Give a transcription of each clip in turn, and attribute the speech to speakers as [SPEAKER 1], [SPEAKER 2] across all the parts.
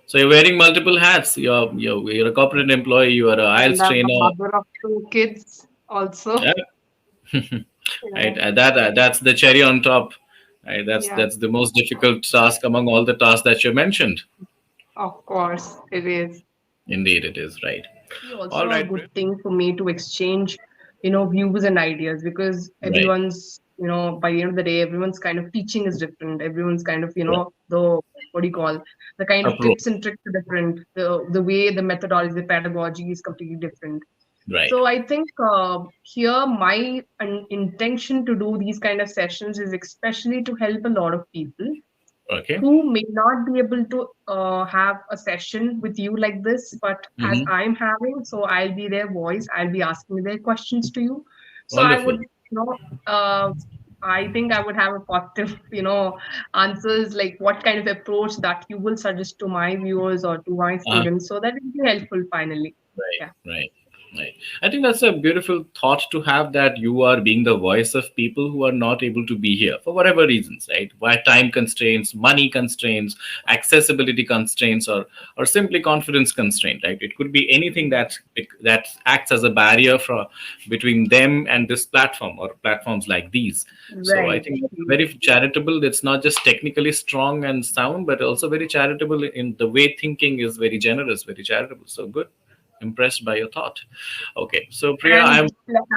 [SPEAKER 1] So you're wearing multiple hats. You're a corporate employee. You are a
[SPEAKER 2] And
[SPEAKER 1] IELTS
[SPEAKER 2] I'm a
[SPEAKER 1] trainer.
[SPEAKER 2] mother of two kids also.
[SPEAKER 1] Yeah.
[SPEAKER 2] Yeah.
[SPEAKER 1] Right. That's the cherry on top. Right.
[SPEAKER 2] Yeah,
[SPEAKER 1] That's the most difficult task among all the tasks that you mentioned.
[SPEAKER 2] of course it is.
[SPEAKER 1] Indeed, it is. Right. All
[SPEAKER 2] Also a
[SPEAKER 1] right.
[SPEAKER 2] good thing for me to exchange, views and ideas, because
[SPEAKER 1] Right.
[SPEAKER 2] everyone's, by the end of the day, everyone's kind of teaching is different. Everyone's kind of,
[SPEAKER 1] Right.
[SPEAKER 2] the what do you call, the kind of
[SPEAKER 1] Approve.
[SPEAKER 2] tips and tricks are different. The way the methodology, the pedagogy is completely different.
[SPEAKER 1] Right.
[SPEAKER 2] So I think here my intention to do these kind of sessions is especially to help a lot of people
[SPEAKER 1] Okay.
[SPEAKER 2] who may not be able to have a session with you like this, but as
[SPEAKER 1] Hmm.
[SPEAKER 2] I'm having, so I'll be their voice, I'll be asking their questions to you. So I would,
[SPEAKER 1] Wonderful.
[SPEAKER 2] I think I would have a positive, answers, like what kind of approach that you will suggest to my viewers or to my
[SPEAKER 1] Uh,
[SPEAKER 2] students, so that it will be helpful finally.
[SPEAKER 1] right.
[SPEAKER 2] Yeah.
[SPEAKER 1] Right. Right. I think that's a beautiful thought to have, that you are being the voice of people who are not able to be here for whatever reasons, right? Why time constraints, money constraints, accessibility constraints, or simply confidence constraint, right? It could be anything that acts as a barrier for between them and this platform or platforms like these. So I
[SPEAKER 2] Right.
[SPEAKER 1] think it's very charitable. It's not just technically strong and sound, but also very charitable in the way thinking is very generous, very charitable. So good. Impressed by your thought. Okay, so Priya,
[SPEAKER 2] And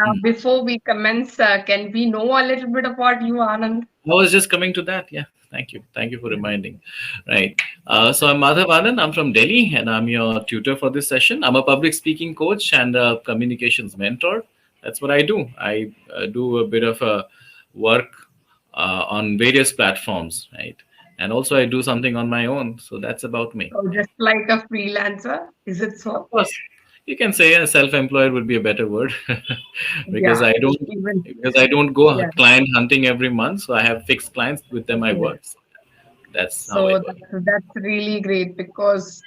[SPEAKER 1] I'm.
[SPEAKER 2] before we commence, can we know a little bit about you, Anand?
[SPEAKER 1] I was just coming to that. Yeah, thank you for reminding. Right. So I'm Madhav Anand. I'm from Delhi, and I'm your tutor for this session. I'm a public speaking coach and a communications mentor. That's what I do. I do a bit of work on various platforms, right? And also I do something on my own. So that's about me.
[SPEAKER 2] So just like a freelancer, is it
[SPEAKER 1] Of
[SPEAKER 2] so?
[SPEAKER 1] course, you can say a self-employed would be a better word because
[SPEAKER 2] Yeah,
[SPEAKER 1] I don't
[SPEAKER 2] even
[SPEAKER 1] because I don't go
[SPEAKER 2] yeah.
[SPEAKER 1] client hunting every month. So I have fixed clients with them I
[SPEAKER 2] Yeah.
[SPEAKER 1] work. So that's how I
[SPEAKER 2] So
[SPEAKER 1] work.
[SPEAKER 2] that's really great, because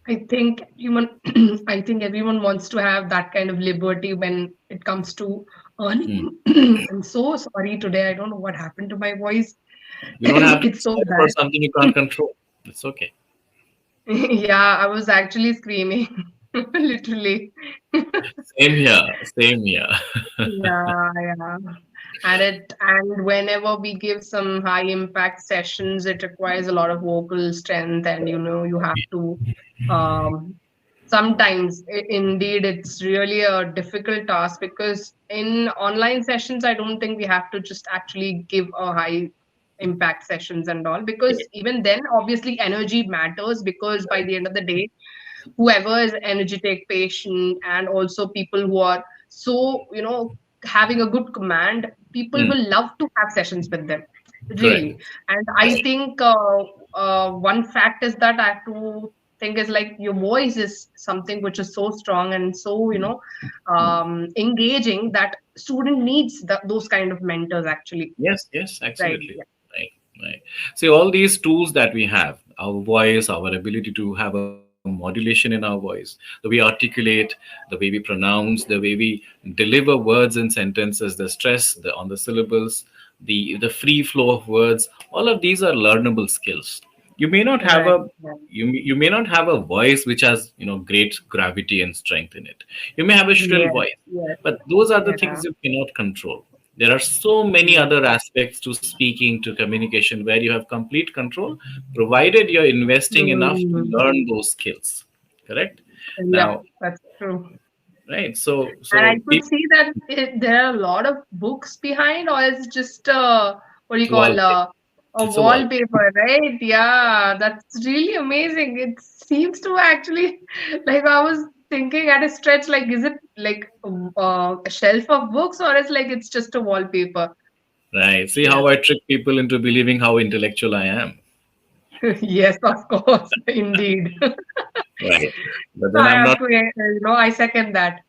[SPEAKER 2] I think everyone I think everyone wants to have that kind of liberty when it comes to
[SPEAKER 1] Hmm.
[SPEAKER 2] earning. I'm so sorry today. I don't know what happened to my voice.
[SPEAKER 1] You don't have to be
[SPEAKER 2] It's so
[SPEAKER 1] sorry for
[SPEAKER 2] bad.
[SPEAKER 1] something you can't control. It's okay.
[SPEAKER 2] Yeah, I was actually screaming, literally.
[SPEAKER 1] Same here. Same here.
[SPEAKER 2] Yeah, yeah. And whenever we give some high impact sessions, it requires a lot of vocal strength, and you have to um sometimes indeed it's really a difficult task, because in online sessions I don't think we have to just actually give a high impact sessions and all, because
[SPEAKER 1] Correct.
[SPEAKER 2] even then obviously energy matters, because by the end of the day, whoever is energetic, patient, and also people who are so, having a good command, people
[SPEAKER 1] Hmm.
[SPEAKER 2] will love to have sessions with them,
[SPEAKER 1] Correct.
[SPEAKER 2] really. And I
[SPEAKER 1] Correct.
[SPEAKER 2] think one fact is that I have to think is like your voice is something which is so strong and so, engaging, that student needs those kind of mentors actually.
[SPEAKER 1] Yes. Yes.
[SPEAKER 2] Right.
[SPEAKER 1] Absolutely. Right. Right. See, all these tools that we have, our voice, our ability to have a modulation in our voice, the way we articulate, the way we pronounce, the way we deliver words and sentences, the stress on the syllables, the free flow of words, all of these are learnable skills. You may not have
[SPEAKER 2] Right.
[SPEAKER 1] a
[SPEAKER 2] Right.
[SPEAKER 1] you may not have a voice which has great gravity and strength in it. You may have a shrill
[SPEAKER 2] Yes.
[SPEAKER 1] voice,
[SPEAKER 2] Yes.
[SPEAKER 1] but those are the
[SPEAKER 2] Yeah.
[SPEAKER 1] things you cannot control. There are so many
[SPEAKER 2] Yeah.
[SPEAKER 1] other aspects to speaking, to communication, where you have complete control, provided you're investing enough to
[SPEAKER 2] Hmm.
[SPEAKER 1] learn those skills. Correct?
[SPEAKER 2] Yeah,
[SPEAKER 1] Now,
[SPEAKER 2] that's true.
[SPEAKER 1] right? So,
[SPEAKER 2] And I
[SPEAKER 1] so
[SPEAKER 2] could
[SPEAKER 1] people
[SPEAKER 2] see that there are a lot of books behind, or it's just what do you call,
[SPEAKER 1] wallpaper.
[SPEAKER 2] a
[SPEAKER 1] It's a wall.
[SPEAKER 2] wallpaper, right? Yeah, that's really amazing. It seems to actually, like I was thinking at a stretch, like is it like a shelf of books, or is like it's just a wallpaper?
[SPEAKER 1] Right. See
[SPEAKER 2] Yeah.
[SPEAKER 1] how I trick people into believing how intellectual I am.
[SPEAKER 2] Yes, of course, indeed.
[SPEAKER 1] Right. But then
[SPEAKER 2] I
[SPEAKER 1] I'm
[SPEAKER 2] have
[SPEAKER 1] not
[SPEAKER 2] to, I second that.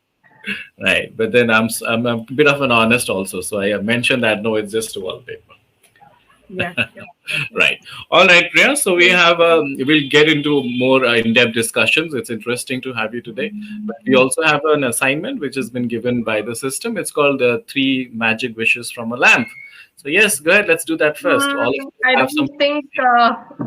[SPEAKER 1] right. But then I'm a bit of an honest also. So I mentioned that no, it's just a wallpaper.
[SPEAKER 2] Yeah, yeah. Okay.
[SPEAKER 1] Right. All right, Priya. So we'll get into more in-depth discussions. It's interesting to have you today. But we also have an assignment which has been given by the system. It's called the three magic wishes from a lamp. So yes, go ahead. Let's do that first. All of us
[SPEAKER 2] I
[SPEAKER 1] have some.
[SPEAKER 2] don't think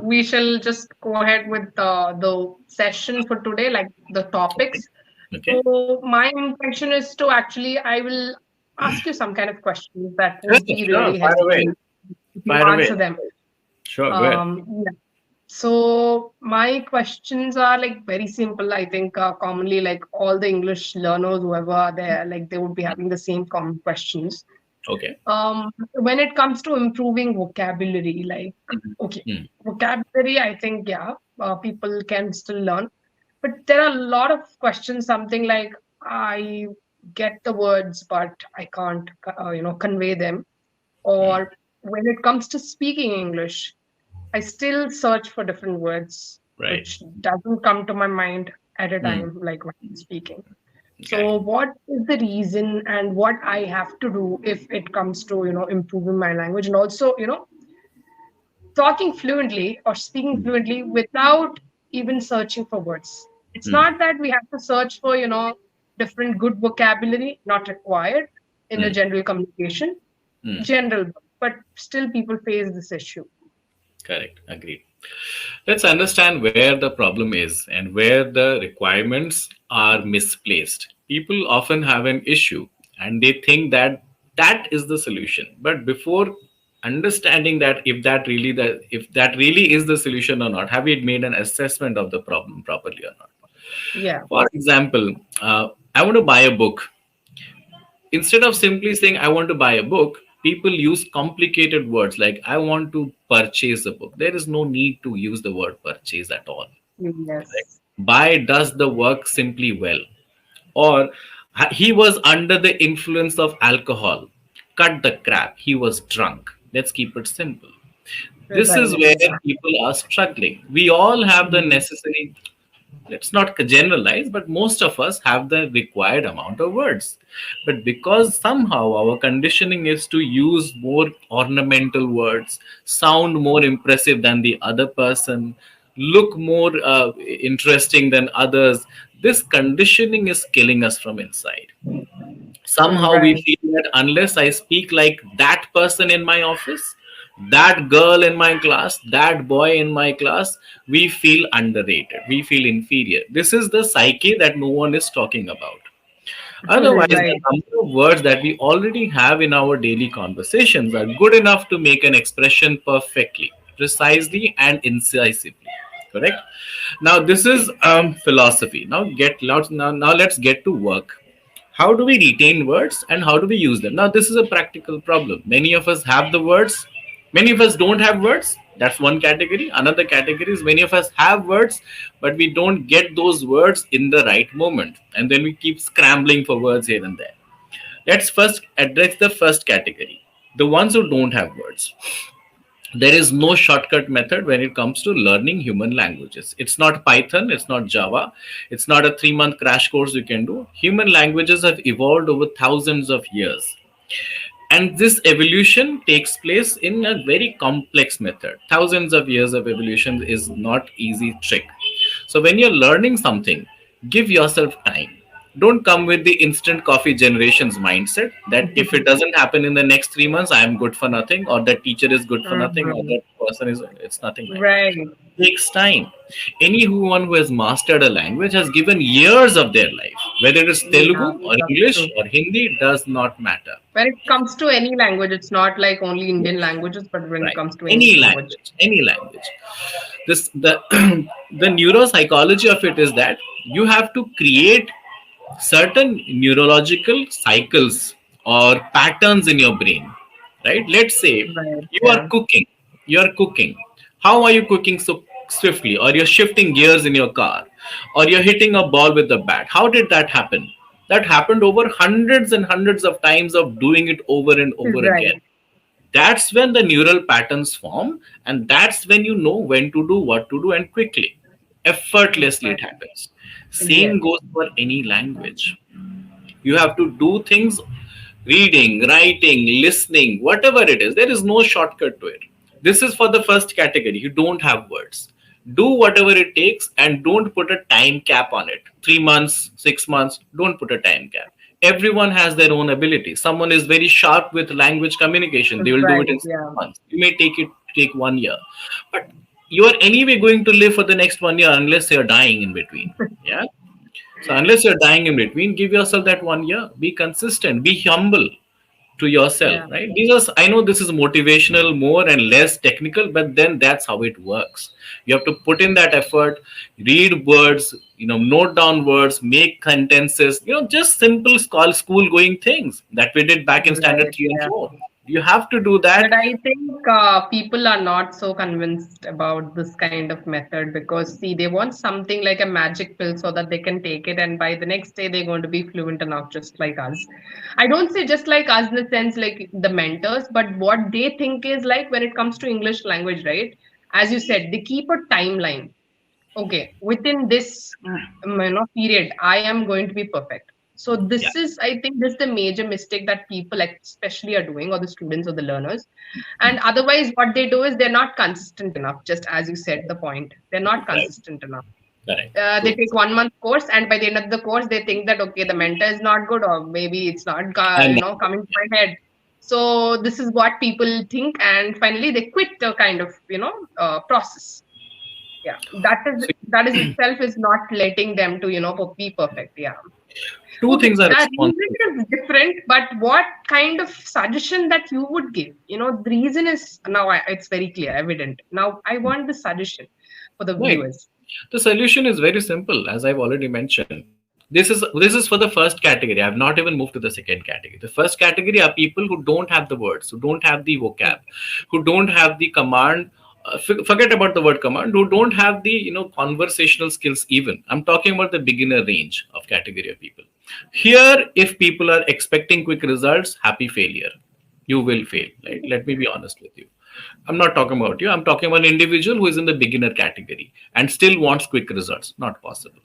[SPEAKER 2] we shall just go ahead with the session for today, like the topics.
[SPEAKER 1] Okay.
[SPEAKER 2] So my intention is to actually, I will ask you some kind of questions that
[SPEAKER 1] Sure,
[SPEAKER 2] would be
[SPEAKER 1] sure.
[SPEAKER 2] really
[SPEAKER 1] Fire away.
[SPEAKER 2] helpful if you
[SPEAKER 1] Fire away.
[SPEAKER 2] answer them.
[SPEAKER 1] Sure. Go ahead.
[SPEAKER 2] Yeah. So my questions are like very simple. I think commonly like all the English learners, whoever are there, like they would be having the same common questions.
[SPEAKER 1] Okay.
[SPEAKER 2] When it comes to improving vocabulary, like
[SPEAKER 1] Mhm.
[SPEAKER 2] okay,
[SPEAKER 1] Mm.
[SPEAKER 2] vocabulary, I think yeah, people can still learn, but there are a lot of questions. Something like I get the words, but I can't, convey them.
[SPEAKER 1] Mm.
[SPEAKER 2] Or when it comes to speaking English, I still search for different words,
[SPEAKER 1] Right.
[SPEAKER 2] which doesn't come to my mind at a
[SPEAKER 1] Mm.
[SPEAKER 2] time, like when I'm speaking.
[SPEAKER 1] Okay.
[SPEAKER 2] So, what is the reason and what I have to do if it comes to, improving my language and also, talking fluently or speaking
[SPEAKER 1] Mm.
[SPEAKER 2] fluently without even searching for words? It's
[SPEAKER 1] Mm.
[SPEAKER 2] not that we have to search for, different good vocabulary, not required in the
[SPEAKER 1] Mm.
[SPEAKER 2] general communication,
[SPEAKER 1] Mm.
[SPEAKER 2] general, but still people face this issue.
[SPEAKER 1] Correct. Agreed. Let's understand where the problem is and where the requirements are misplaced. People often have an issue and they think that that is the solution. But before understanding that if that really is the solution or not, have we made an assessment of the problem properly or not?
[SPEAKER 2] Yeah.
[SPEAKER 1] For example, I want to buy a book. Instead of simply saying I want to buy a book, people use complicated words like I want to purchase a book. There is no need to use the word purchase at all. Correct?
[SPEAKER 2] Yes.
[SPEAKER 1] Buy does the work simply well. Or he was under the influence of alcohol. Cut the crap. He was drunk. Let's keep it simple. This is
[SPEAKER 2] Right.
[SPEAKER 1] where
[SPEAKER 2] Yeah.
[SPEAKER 1] people are struggling. We all have the
[SPEAKER 2] Mhm.
[SPEAKER 1] necessary, let's not generalize, but most of us have the required amount of words. But because somehow our conditioning is to use more ornamental words, sound more impressive than the other person, look more interesting than others, this conditioning is killing us from inside. Somehow we
[SPEAKER 2] Right.
[SPEAKER 1] feel that unless I speak like that person in my office, that girl in my class, that boy in my class, we feel underrated, we feel inferior. This is the psyche that no one is talking about. Otherwise, the
[SPEAKER 2] Right.
[SPEAKER 1] number of words that we already have in our daily conversations are good enough to make an expression perfectly, precisely, and incisively. Correct? Now, this is philosophy. Now let's get to work. How do we retain words and how do we use them? Now, this is a practical problem. Many of us have the words, many of us don't have words. That's one category. Another category is many of us have words, but we don't get those words in the right moment. And then we keep scrambling for words here and there. Let's first address the first category, the ones who don't have words. There is no shortcut method when it comes to learning human languages. It's not Python, it's not Java, it's not a 3 month crash course you can do. Human languages have evolved over thousands of years. And this evolution takes place in a very complex method. Thousands of years of evolution is not easy trick. So when you're learning something, give yourself time. Don't come with the instant coffee generation's mindset that if it doesn't happen in the next 3 months, I am good for nothing, or that teacher is good for nothing, or
[SPEAKER 2] Mhm.
[SPEAKER 1] that person is, it's nothing like that.
[SPEAKER 2] Right.
[SPEAKER 1] Takes time. Anyone who has mastered a language has given years of their life. Whether it is
[SPEAKER 2] Yeah,
[SPEAKER 1] Telugu or
[SPEAKER 2] that's
[SPEAKER 1] English
[SPEAKER 2] true.
[SPEAKER 1] or Hindi does not matter.
[SPEAKER 2] When it comes to any language, it's not like only Indian languages, but when it
[SPEAKER 1] Right.
[SPEAKER 2] comes to any
[SPEAKER 1] Any
[SPEAKER 2] language.
[SPEAKER 1] language, any language. This the the neuropsychology of it is that you have to create certain neurological cycles or patterns in your brain, right? Let's say
[SPEAKER 2] Right.
[SPEAKER 1] you are
[SPEAKER 2] Yeah.
[SPEAKER 1] cooking, you're cooking. How are you cooking so swiftly? Or you're shifting gears in your car, or you're hitting a ball with the bat. How did that happen? That happened over hundreds and hundreds of times of doing it over and over
[SPEAKER 2] Right.
[SPEAKER 1] again. That's when the neural patterns form, and that's when you know when to do, what to do, and quickly, effortlessly
[SPEAKER 2] Right.
[SPEAKER 1] it happens.
[SPEAKER 2] Yes.
[SPEAKER 1] Same goes for any language. You have to do things, reading, writing, listening, whatever it is. There is no shortcut to it. This is for the first category. You don't have words. Do whatever it takes and don't put a time cap on it. 3 months, 6 months, don't put a time cap. Everyone has their own ability. Someone is very sharp with language communication. They will do it
[SPEAKER 2] Right.
[SPEAKER 1] in six
[SPEAKER 2] Yeah.
[SPEAKER 1] months. You may take 1 year, but you are anyway going to live for the next 1 year unless you're dying in between. Yeah. So unless you're dying in between, give yourself that 1 year. Be consistent. Be humble to yourself,
[SPEAKER 2] Yeah.
[SPEAKER 1] right? These are, I know this is motivational more and less technical, but then that's how it works. You have to put in that effort, read words, note down words, make sentences, just simple school going things that we did back in standard
[SPEAKER 2] Right.
[SPEAKER 1] 3 and
[SPEAKER 2] Yeah.
[SPEAKER 1] 4. You have to do
[SPEAKER 2] But
[SPEAKER 1] that.
[SPEAKER 2] I think people are not so convinced about this kind of method because, see, they want something like a magic pill so that they can take it, and by the next day, they're going to be fluent enough, just like us. I don't say just like us in the sense like the mentors, but what they think is like when it comes to English language, right? As you said, they keep a timeline. Okay, within this period, I am going to be perfect. So
[SPEAKER 1] Yeah.
[SPEAKER 2] this is, I think, this is the major mistake that people especially are doing, or the students or the learners. And otherwise, what they do is they're not consistent enough. Just as you said, the point, they're not
[SPEAKER 1] Right.
[SPEAKER 2] consistent enough.
[SPEAKER 1] Correct.
[SPEAKER 2] They
[SPEAKER 1] True.
[SPEAKER 2] take 1 month course, and by the end of the course, they think that okay, the mentor is not good, or maybe it's not,
[SPEAKER 1] And
[SPEAKER 2] coming to my head. So this is what people think, and finally they quit the kind of process. Yeah, that is itself is not letting them to be perfect. Yeah.
[SPEAKER 1] two
[SPEAKER 2] Okay,
[SPEAKER 1] things are
[SPEAKER 2] the
[SPEAKER 1] responsible.
[SPEAKER 2] reason is different, but what kind of suggestion that you would give? The reason is now it's very clear, evident. Now I want the suggestion for the
[SPEAKER 1] Right.
[SPEAKER 2] viewers.
[SPEAKER 1] The solution is very simple, as I've already mentioned. This is for the first category. I've not even moved to the second category. The first category are people who don't have the words, who don't have the vocab, who don't have the command. Forget about the word command. Who don't have the conversational skills. Even I'm talking about the beginner range of category of people. Here, if people are expecting quick results, happy failure. You will fail. Right? Let me be honest with you. I'm not talking about you. I'm talking about an individual who is in the beginner category and still wants quick results. Not possible.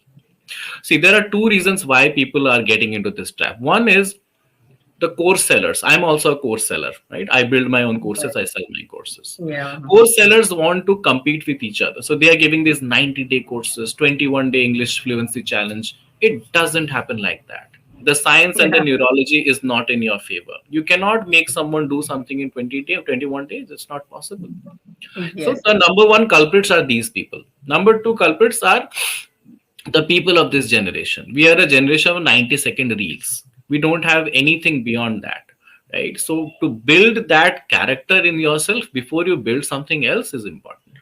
[SPEAKER 1] See, there are two reasons why people are getting into this trap. One is the course sellers. I'm also a course seller, right? I build my own courses,
[SPEAKER 2] Right.
[SPEAKER 1] I sell my courses.
[SPEAKER 2] Yeah.
[SPEAKER 1] Course sellers want to compete with each other. So they are giving these 90-day courses, 21-day English fluency challenge. It doesn't happen like that. The science and the
[SPEAKER 2] Yeah.
[SPEAKER 1] neurology is not in your favor. You cannot make someone do something in 20 days, 21 days. It's not possible. So
[SPEAKER 2] Yes.
[SPEAKER 1] the number one culprits are these people. Number two culprits are the people of this generation. We are a generation of 90-second reels. We don't have anything beyond that. Right. So to build that character in yourself before you build something else is important.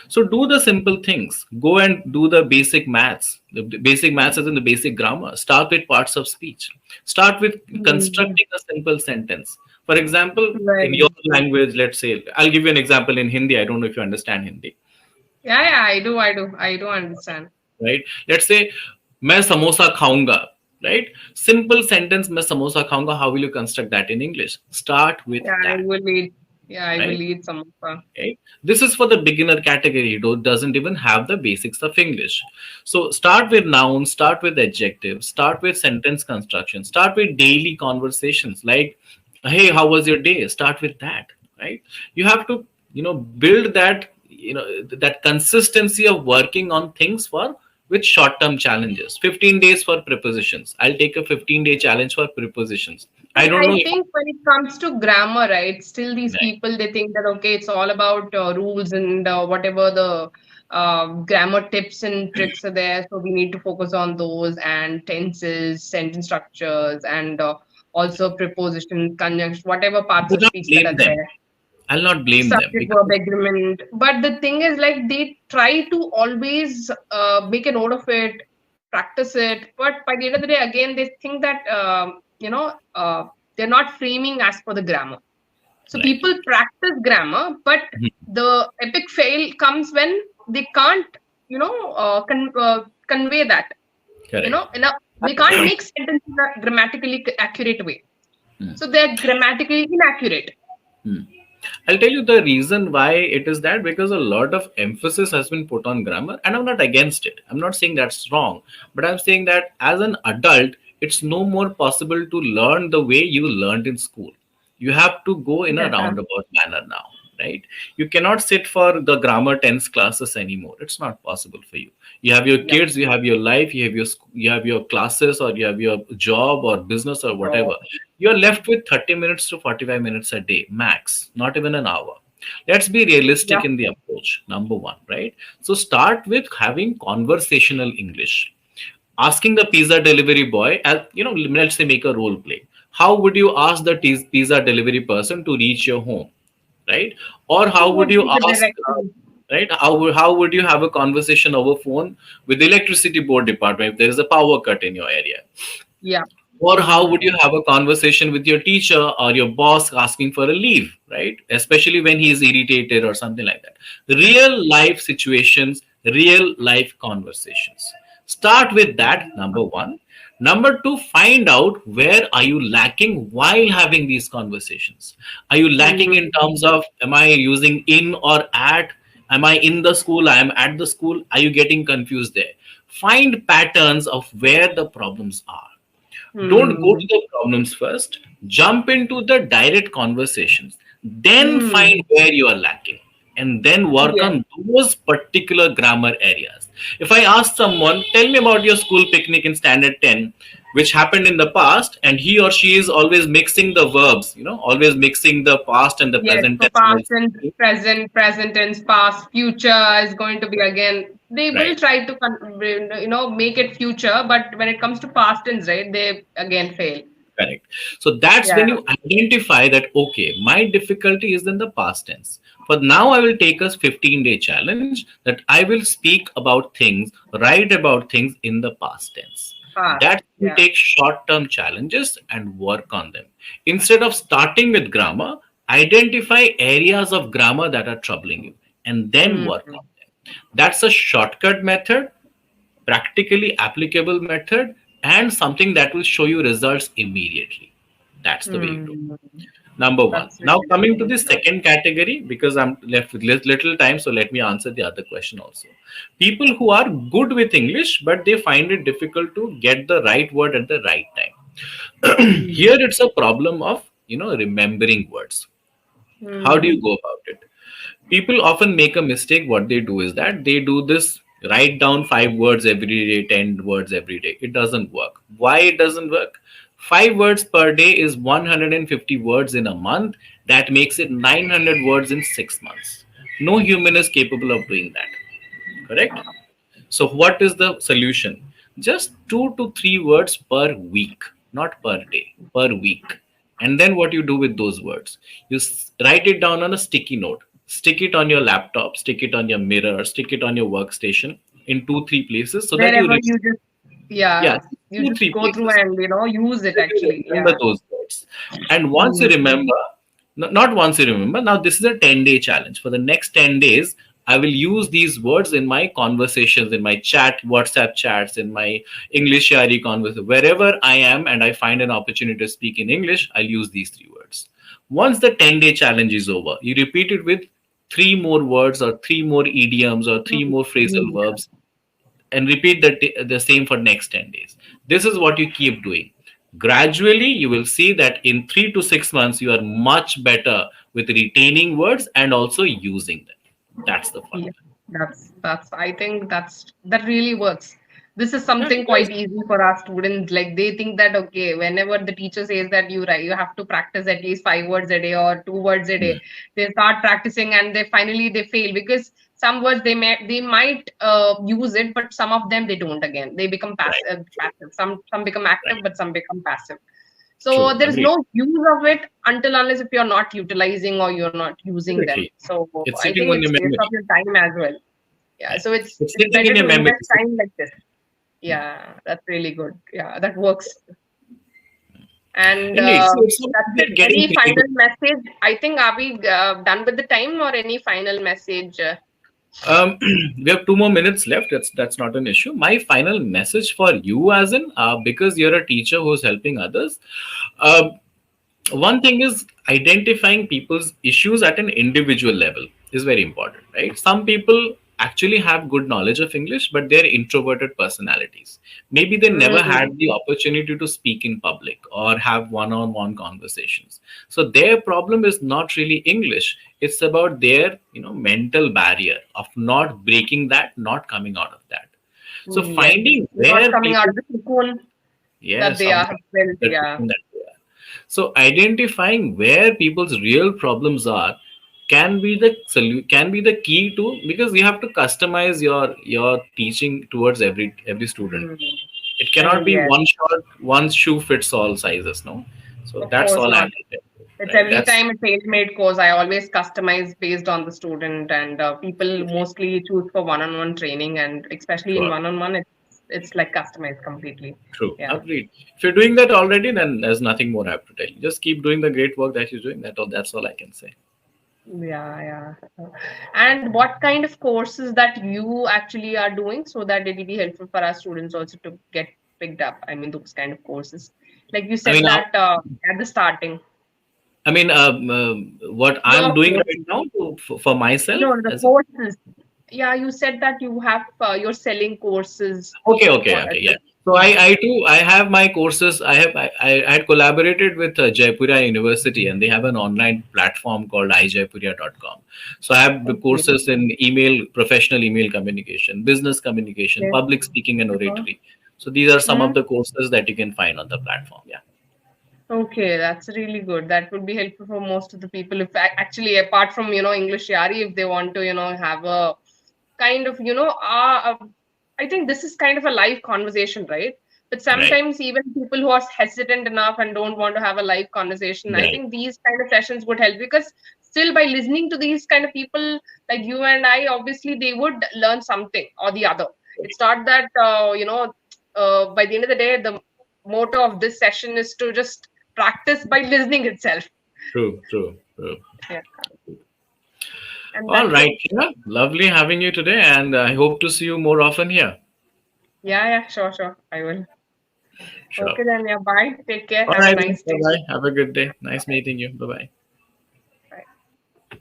[SPEAKER 1] So do the simple things. Go and do the basic maths. The basic maths is in the basic grammar. Start with parts of speech. Start with
[SPEAKER 2] Mm.
[SPEAKER 1] constructing a simple sentence. For example, in
[SPEAKER 2] Right.
[SPEAKER 1] your language, let's say, I'll give you an example in Hindi. I don't know if you understand Hindi,
[SPEAKER 2] Yeah, yeah, I do understand.
[SPEAKER 1] right? Let's say, मैं समोसा खाऊंगा, right? Simple sentence, मैं समोसा खाऊंगा. How will you construct that in English? Start with
[SPEAKER 2] Yeah, I
[SPEAKER 1] that,
[SPEAKER 2] will eat. Yeah, I will
[SPEAKER 1] right?
[SPEAKER 2] eat samosa.
[SPEAKER 1] Okay. This is for the beginner category who doesn't even have the basics of English. So start with nouns, start with adjectives, start with sentence construction, start with daily conversations like, hey, how was your day? Start with that, right? You have to, build that, that consistency of working on things for with short-term challenges. 15 days for prepositions. I'll take a 15-day challenge for prepositions. I
[SPEAKER 2] And
[SPEAKER 1] don't know
[SPEAKER 2] I
[SPEAKER 1] if
[SPEAKER 2] think when it comes to grammar, right, still these
[SPEAKER 1] right.
[SPEAKER 2] people they think that okay, it's all about rules and whatever the grammar tips and tricks are there. So we need to focus on those and tenses, sentence structures, and also prepositions, conjunctions, whatever
[SPEAKER 1] I
[SPEAKER 2] parts
[SPEAKER 1] do
[SPEAKER 2] of
[SPEAKER 1] not
[SPEAKER 2] speech that
[SPEAKER 1] blame
[SPEAKER 2] are
[SPEAKER 1] them.
[SPEAKER 2] there.
[SPEAKER 1] I'll not blame them
[SPEAKER 2] Subject verb
[SPEAKER 1] because
[SPEAKER 2] agreement. But the thing is, like, they try to always make a note of it, practice it. But by the end of the day, again, they think that, they're not framing as per the grammar. So
[SPEAKER 1] right.
[SPEAKER 2] people practice grammar, but the epic fail comes when they can't, convey that,
[SPEAKER 1] Correct.
[SPEAKER 2] they can't make sentences in a grammatically accurate way. So they're grammatically inaccurate.
[SPEAKER 1] Hmm. I'll tell you the reason why it is that because a lot of emphasis has been put on grammar, and I'm not against it. I'm not saying that's wrong, but I'm saying that as an adult, it's no more possible to learn the way you learned in school. You have to go in a roundabout manner now. right? You cannot sit for the grammar tense classes anymore. It's not possible for you. You have your
[SPEAKER 2] Yep.
[SPEAKER 1] kids, you have your life, you have your you have your classes, or you have your job or business or
[SPEAKER 2] So,
[SPEAKER 1] whatever. You're left with 30 minutes to 45 minutes a day max, not even an hour. Let's be realistic
[SPEAKER 2] yep.
[SPEAKER 1] in the approach. Number one, right? So start with having conversational English. Asking the pizza delivery boy, as you know, let's say make a role play. How would you ask the pizza delivery person to reach your home, right? Or how
[SPEAKER 2] What
[SPEAKER 1] would
[SPEAKER 2] would
[SPEAKER 1] you
[SPEAKER 2] be the
[SPEAKER 1] ask,
[SPEAKER 2] direction?
[SPEAKER 1] right? How would you have a conversation over phone with the electricity board department if there is a power cut in your area?
[SPEAKER 2] Yeah.
[SPEAKER 1] Or how would you
[SPEAKER 2] Mm.
[SPEAKER 1] have a conversation with your teacher or your boss asking for a leave, right? Especially when he is irritated or something like that. Real life situations, real life conversations. Start with that, number one. Number two, find out where are you lacking while having these conversations. Are you lacking in
[SPEAKER 2] Mm.
[SPEAKER 1] terms of, am I using in or at? Am I in the school? I am at the school. Are you getting confused there? Find patterns of where the problems are. Don't go to
[SPEAKER 2] Mm.
[SPEAKER 1] the problems first, jump into the direct conversations, then find
[SPEAKER 2] Mm.
[SPEAKER 1] where you are lacking, and then work
[SPEAKER 2] Yes.
[SPEAKER 1] on those particular grammar areas. If I ask someone, tell me about your school picnic in standard 10, which happened in the past, and he or she is always mixing the verbs, always mixing the past and the
[SPEAKER 2] Yes.
[SPEAKER 1] present
[SPEAKER 2] So
[SPEAKER 1] tense while
[SPEAKER 2] past and
[SPEAKER 1] speaking,
[SPEAKER 2] present, present tense, past, future is going to be again. They will
[SPEAKER 1] right?
[SPEAKER 2] try to, make it future, but when it comes to past tense, right, they again fail.
[SPEAKER 1] Correct. So that's when
[SPEAKER 2] Yeah.
[SPEAKER 1] you identify that, okay, my difficulty is in the past tense. For now, I will take a 15-day challenge that I will speak about things, write about things in the past tense.
[SPEAKER 2] Past.
[SPEAKER 1] That will
[SPEAKER 2] Yeah.
[SPEAKER 1] take short term challenges and work on them. Instead of starting with grammar, identify areas of grammar that are troubling you and then
[SPEAKER 2] Mm.
[SPEAKER 1] work on them. That's a shortcut method, practically applicable method, and something that will show you results immediately. That's the way you do.
[SPEAKER 2] Mm.
[SPEAKER 1] Number one.
[SPEAKER 2] That's
[SPEAKER 1] Now
[SPEAKER 2] really
[SPEAKER 1] coming to
[SPEAKER 2] good.
[SPEAKER 1] the second category, because I'm left with little time, so let me answer the other question also. People who are good with English, but they find it difficult to get the right word at the right time.
[SPEAKER 2] Mm.
[SPEAKER 1] Here it's a problem of remembering words. How do you
[SPEAKER 2] Mm.
[SPEAKER 1] go about it? People often make a mistake. What they do is that they do this, write down 5 words every day, 10 words every day. It doesn't work. Why it doesn't work? 5 words per day is 150 words in a month. That makes it 900 words in 6 months. No human is capable of doing that. Correct? So, what is the solution? Just 2 to 3 words per week, not per day, per week. And then what you do with those words? You write it down on a sticky note, stick it on your laptop, stick it on your mirror, stick it on your workstation in 2, 3 places so that you,
[SPEAKER 2] Wherever you just,
[SPEAKER 1] yeah,
[SPEAKER 2] yeah, you
[SPEAKER 1] two,
[SPEAKER 2] just
[SPEAKER 1] three
[SPEAKER 2] go through
[SPEAKER 1] places
[SPEAKER 2] and, use it
[SPEAKER 1] that you
[SPEAKER 2] actually.
[SPEAKER 1] remember
[SPEAKER 2] Yeah.
[SPEAKER 1] those words. And once you
[SPEAKER 2] Mm.
[SPEAKER 1] remember, not once you remember, now this is a 10-day challenge. For the next 10 days, I will use these words in my conversations, in my chat, WhatsApp chats, in my English Yaari conversation. Wherever I am and I find an opportunity to speak in English, I'll use these 3 words. Once the 10-day challenge is over, you repeat it with 3 more words or 3 more idioms or three
[SPEAKER 2] Mm.
[SPEAKER 1] more phrasal
[SPEAKER 2] Yeah.
[SPEAKER 1] verbs, and repeat the same for next 10 days. This is what you keep doing. Gradually you will see that in 3 to 6 months you are much better with retaining words and also using them. That's the
[SPEAKER 2] Yeah,
[SPEAKER 1] formula.
[SPEAKER 2] that's I think that really works. This is
[SPEAKER 1] Yeah,
[SPEAKER 2] something
[SPEAKER 1] it does.
[SPEAKER 2] quite easy for our students. Like they think that okay, whenever the teacher says that you have to practice at least 5 words a day or 2 words a
[SPEAKER 1] Mm,
[SPEAKER 2] day, they start practicing and they fail because some words they might use it, but some of them they don't again. They become
[SPEAKER 1] right,
[SPEAKER 2] passive. Some become active,
[SPEAKER 1] right.
[SPEAKER 2] but some become passive. So
[SPEAKER 1] True,
[SPEAKER 2] there is
[SPEAKER 1] agreed.
[SPEAKER 2] no use of it until unless if you're not utilizing or you're not using them.
[SPEAKER 1] Exactly.
[SPEAKER 2] So
[SPEAKER 1] It's
[SPEAKER 2] I
[SPEAKER 1] sitting
[SPEAKER 2] think
[SPEAKER 1] on
[SPEAKER 2] it's
[SPEAKER 1] your
[SPEAKER 2] waste of
[SPEAKER 1] memory.
[SPEAKER 2] your time as well. Yeah.
[SPEAKER 1] Yeah.
[SPEAKER 2] So
[SPEAKER 1] It's
[SPEAKER 2] it's
[SPEAKER 1] sitting in
[SPEAKER 2] better
[SPEAKER 1] your
[SPEAKER 2] to
[SPEAKER 1] memory.
[SPEAKER 2] invest time like this. Yeah, that's really good. Yeah, that works. And
[SPEAKER 1] Indeed. So it's
[SPEAKER 2] that's
[SPEAKER 1] something
[SPEAKER 2] it.
[SPEAKER 1] like getting
[SPEAKER 2] Any
[SPEAKER 1] creative.
[SPEAKER 2] final message? I think are we done with the time or any final message?
[SPEAKER 1] Um, we have 2 more minutes left. That's not an issue. My final message for you, as in, because you're a teacher who's helping others, uh, one thing is identifying people's issues at an individual level is very important, right? Some people actually have good knowledge of English, but they're introverted personalities. Maybe they never
[SPEAKER 2] Mm,
[SPEAKER 1] had the opportunity to speak in public or have one-on-one conversations. So their problem is not really English. It's about their, mental barrier of not breaking that, not coming out of that. So
[SPEAKER 2] yes.
[SPEAKER 1] finding
[SPEAKER 2] Not
[SPEAKER 1] where
[SPEAKER 2] coming out
[SPEAKER 1] people,
[SPEAKER 2] of the cocoon that
[SPEAKER 1] yes,
[SPEAKER 2] they
[SPEAKER 1] of
[SPEAKER 2] are built.
[SPEAKER 1] the
[SPEAKER 2] Yeah.
[SPEAKER 1] cocoon that they are. So identifying where people's real problems are can be the key to, because you have to customize your teaching towards every student.
[SPEAKER 2] Mm.
[SPEAKER 1] It cannot be
[SPEAKER 2] Yes.
[SPEAKER 1] one shot, one shoe fits all sizes, no. So
[SPEAKER 2] Of
[SPEAKER 1] that's
[SPEAKER 2] course
[SPEAKER 1] all I'm
[SPEAKER 2] not.
[SPEAKER 1] saying,
[SPEAKER 2] It's
[SPEAKER 1] right?
[SPEAKER 2] every
[SPEAKER 1] That's
[SPEAKER 2] time a tailor-made course. I always customize based on the student, and people mostly choose for one-on-one training, and especially in
[SPEAKER 1] sure.
[SPEAKER 2] one-on-one, it's like customized completely.
[SPEAKER 1] True.
[SPEAKER 2] Yeah.
[SPEAKER 1] Agreed. If you're doing that already, then there's nothing more I have to tell you. Just keep doing the great work that you're doing. That's all I can say.
[SPEAKER 2] Yeah, yeah. And what kind of courses that you actually are doing so that it will be helpful for our students also to get picked up? I mean, those kind of courses. Like you
[SPEAKER 1] I
[SPEAKER 2] said
[SPEAKER 1] mean,
[SPEAKER 2] that at the starting,
[SPEAKER 1] what I'm
[SPEAKER 2] your
[SPEAKER 1] doing right
[SPEAKER 2] courses.
[SPEAKER 1] now for myself
[SPEAKER 2] No, the
[SPEAKER 1] as
[SPEAKER 2] courses. Yeah, you said that you have you're selling courses
[SPEAKER 1] okay, okay,
[SPEAKER 2] for
[SPEAKER 1] okay, yeah. So
[SPEAKER 2] yeah.
[SPEAKER 1] I have my courses. I had collaborated with Jaipuria University, and they have an online platform called ijaipuria.com. So I have the
[SPEAKER 2] Okay.
[SPEAKER 1] courses in email, professional email communication, business communication,
[SPEAKER 2] Yes.
[SPEAKER 1] public speaking, and
[SPEAKER 2] Uh-huh.
[SPEAKER 1] oratory. So these are some of
[SPEAKER 2] Mhm.
[SPEAKER 1] the courses that you can find on the platform. Yeah.
[SPEAKER 2] Okay, that's really good. That would be helpful for most of the people. If actually, apart from English Yari, if they want to have a kind of I think this is kind of a live conversation, right? But
[SPEAKER 1] Right.
[SPEAKER 2] sometimes even people who are hesitant enough and don't want to have a live conversation, I
[SPEAKER 1] Right.
[SPEAKER 2] think these kind of sessions would help, because still by listening to these kind of people like you and I, obviously they would learn something or the other. It's not that by the end of the day, the motto of this session is to just practice by listening itself.
[SPEAKER 1] True. True. True.
[SPEAKER 2] Yeah, and
[SPEAKER 1] All
[SPEAKER 2] that's it.
[SPEAKER 1] right. Yeah. Lovely having you today, and I hope to see you more often here.
[SPEAKER 2] Yeah, yeah, sure, sure. I will.
[SPEAKER 1] Sure.
[SPEAKER 2] Okay, then, yeah, bye. Take care.
[SPEAKER 1] All
[SPEAKER 2] Have a
[SPEAKER 1] right.
[SPEAKER 2] nice
[SPEAKER 1] Bye
[SPEAKER 2] day.
[SPEAKER 1] bye. Have a good day. Nice meeting you. Bye bye.